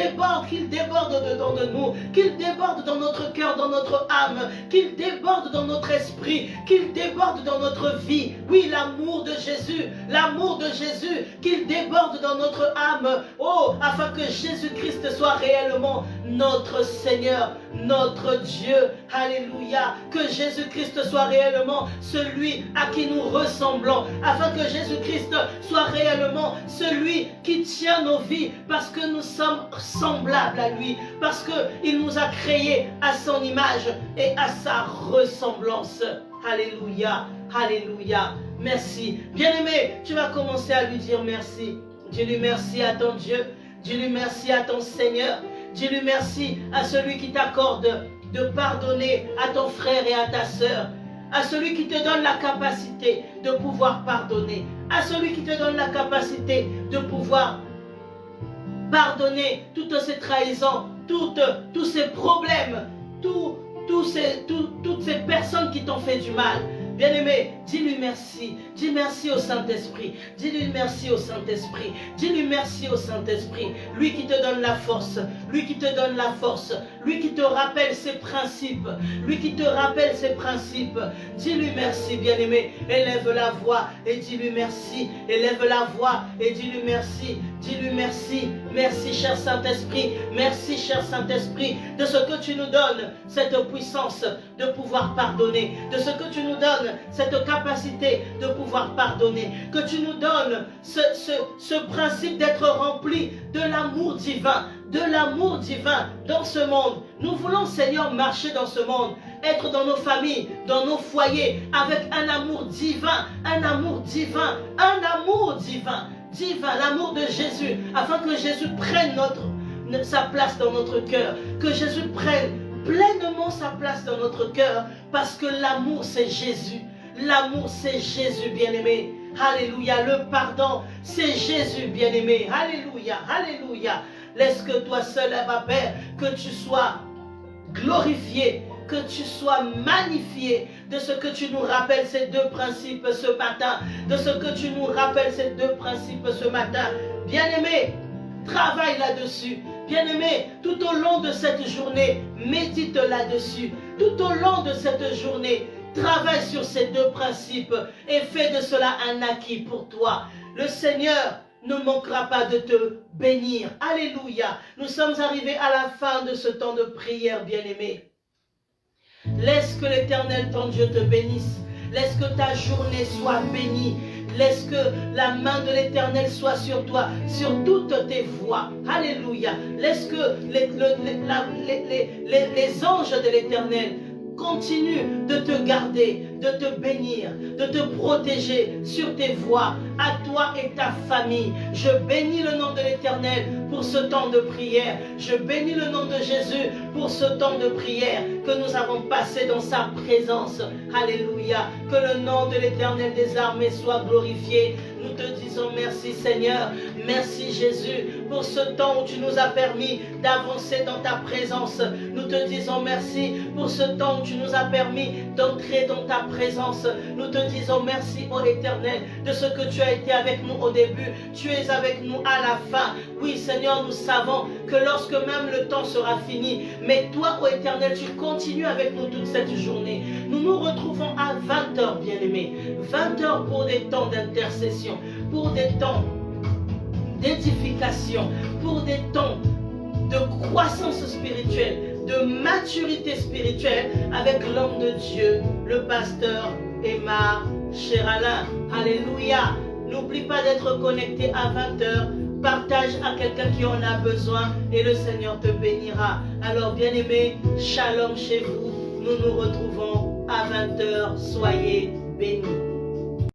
déborde au-dedans de nous. Qu'il déborde dans notre cœur, dans notre âme. Qu'il déborde dans notre esprit. Qu'il déborde dans notre vie. Oui, l'amour de Jésus. L'amour de Jésus. Qu'il déborde dans notre âme. Oh, afin que Jésus-Christ soit réellement notre Seigneur, notre Dieu. Alléluia. Que Jésus-Christ soit réellement celui à qui nous ressemblons, afin que Jésus-Christ soit réellement celui qui tient nos vies, parce que nous sommes semblables à lui, parce qu'il nous a créés à son image et à sa ressemblance. Alléluia, alléluia. Merci. Bien-aimé, tu vas commencer à lui dire merci. Dis-lui merci à ton Dieu, dis-lui merci à ton Seigneur, dis-lui merci à celui qui t'accorde de pardonner à ton frère et à ta sœur, à celui qui te donne la capacité de pouvoir pardonner, à celui qui te donne la capacité de pouvoir pardonner toutes ces trahisons, tous ces problèmes, toutes ces personnes qui t'ont fait du mal. Bien-aimé, dis-lui merci. Dis merci au Saint-Esprit. Dis-lui merci au Saint-Esprit. Dis-lui merci au Saint-Esprit. Lui qui te donne la force. Lui qui te donne la force. Lui qui te rappelle ses principes. Lui qui te rappelle ses principes. Dis-lui merci, bien-aimé. Élève la voix et dis-lui merci. Élève la voix et dis-lui merci. Dis-lui merci. Merci, cher Saint-Esprit. Merci, cher Saint-Esprit, de ce que tu nous donnes, cette puissance de pouvoir pardonner. De ce que tu nous donnes, cette capacité de pouvoir pardonner, que tu nous donnes ce principe d'être rempli de l'amour divin dans ce monde. Nous voulons, Seigneur, marcher dans ce monde, être dans nos familles, dans nos foyers, avec un amour divin, l'amour de Jésus, afin que Jésus prenne sa place dans notre cœur, que Jésus prenne pleinement sa place dans notre cœur, parce que l'amour c'est Jésus. L'amour c'est Jésus, bien-aimé. Alléluia. Le pardon c'est Jésus, bien-aimé. Alléluia, alléluia. Laisse que toi seul, Abba Père, que tu sois glorifié, que tu sois magnifié de ce que tu nous rappelles ces deux principes ce matin, de ce que tu nous rappelles ces deux principes ce matin. Bien-aimé, travaille là-dessus. Bien-aimé, tout au long de cette journée, médite là-dessus. Tout au long de cette journée, travaille sur ces deux principes et fais de cela un acquis pour toi. Le Seigneur ne manquera pas de te bénir. Alléluia. Nous sommes arrivés à la fin de ce temps de prière, bien-aimé. Laisse que l'Éternel, ton Dieu, te bénisse. Laisse que ta journée soit bénie. Laisse que la main de l'Éternel soit sur toi, sur toutes tes voies. Alléluia. Laisse que les anges de l'Éternel continuent de te garder, de te bénir, de te protéger sur tes voies, à toi et ta famille. Je bénis le nom de l'Éternel pour ce temps de prière. Je bénis le nom de Jésus pour ce temps de prière que nous avons passé dans sa présence. Alléluia. Que le nom de l'Éternel des armées soit glorifié. Nous te disons merci Seigneur. Merci Jésus pour ce temps où tu nous as permis d'avancer dans ta présence. Nous te disons merci pour ce temps où tu nous as permis d'entrer dans ta présence. Nous te disons merci, ô Éternel, de ce que tu as été avec nous au début. Tu es avec nous à la fin. Oui, Seigneur, nous savons que lorsque même le temps sera fini, mais toi, ô Éternel, tu continues avec nous toute cette journée. Nous nous retrouvons à 20h, bien-aimés. 20h pour des temps d'intercession, pour des temps d'édification, pour des temps de croissance spirituelle, de maturité spirituelle avec l'homme de Dieu, le pasteur Aymar Cher-Alain. Alléluia. N'oublie pas d'être connecté à 20h. Partage à quelqu'un qui en a besoin et le Seigneur te bénira. Alors bien-aimés, shalom chez vous. Nous nous retrouvons à 20h. Soyez bénis.